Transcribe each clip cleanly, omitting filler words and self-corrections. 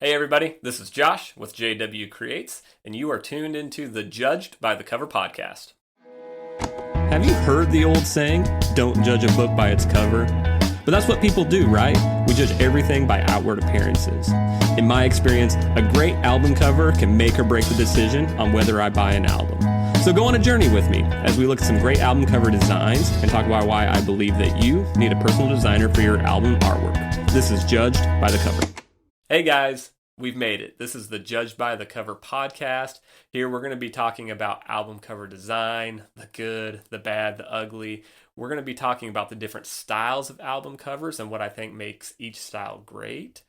Hey everybody, this is Josh with JW Creates, and you are tuned into the Judged by the Cover podcast. Have you heard the old saying, don't judge a book by its cover? But that's what people do, right? We judge everything by outward appearances. In my experience, a great album cover can make or break the decision on whether I buy an album. So go on a journey with me as we look at some great album cover designs and talk about why I believe that you need a personal designer for your album artwork. This is Judged by the Cover. Hey guys, we've made it. This is the Judged by the Cover podcast. Here we're going to be talking about album cover design, the good, the bad, the ugly. We're going to be talking about the different styles of album covers and what I think makes each style great.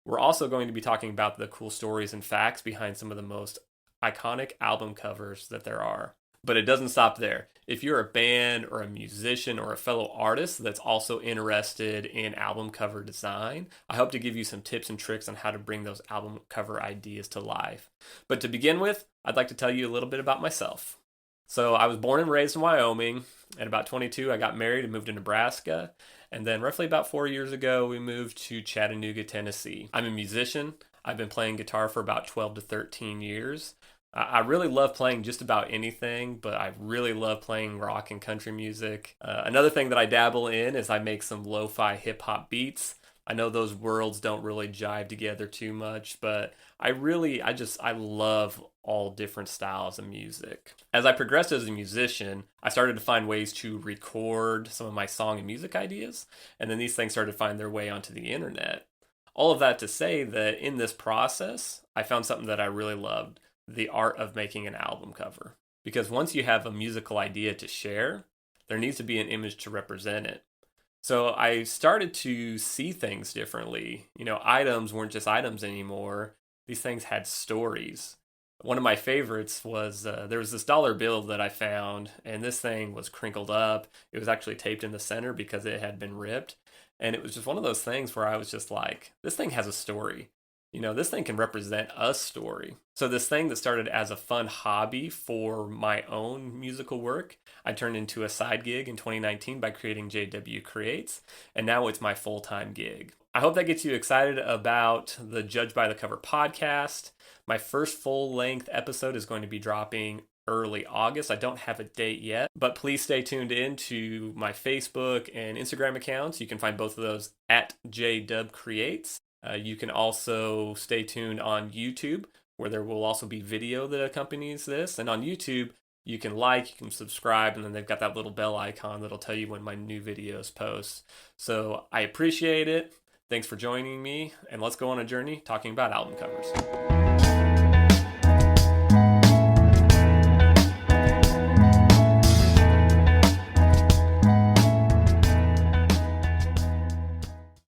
We're also going to be talking about the cool stories and facts behind some of the most iconic album covers that there are. But it doesn't stop there. If you're a band or a musician or a fellow artist that's also interested in album cover design, I hope to give you some tips and tricks on how to bring those album cover ideas to life. But to begin with, I'd like to tell you a little bit about myself. So I was born and raised in Wyoming. At about 22, I got married and moved to Nebraska. And then roughly about 4 years ago, we moved to Chattanooga, Tennessee. I'm a musician. I've been playing guitar for about 12 to 13 years. I really love playing just about anything, but I really love playing rock and country music. Another thing that I dabble in is I make some lo-fi hip-hop beats. I know those worlds don't really jive together too much, but I love all different styles of music. As I progressed as a musician, I started to find ways to record some of my song and music ideas, and then these things started to find their way onto the internet. All of that to say that in this process, I found something that I really loved: the art of making an album cover. Because once you have a musical idea to share, there needs to be an image to represent it. So I started to see things differently. Items weren't just items anymore. These things had stories. One of my favorites was there was this dollar bill that I found, and this thing was crinkled up. It was actually taped in the center because it had been ripped. And it was just one of those things where I was just like, this thing has a story. This thing can represent a story. So this thing that started as a fun hobby for my own musical work, I turned into a side gig in 2019 by creating JW Creates, and now it's my full-time gig. I hope that gets you excited about the Judge by the Cover podcast. My first full-length episode is going to be dropping early August. I don't have a date yet, but please stay tuned in to my Facebook and Instagram accounts. You can find both of those at JW Creates. You can also stay tuned on YouTube, where there will also be video that accompanies this. And on YouTube, you can subscribe, and then they've got that little bell icon that'll tell you when my new videos post. So I appreciate it. Thanks for joining me, and let's go on a journey talking about album covers.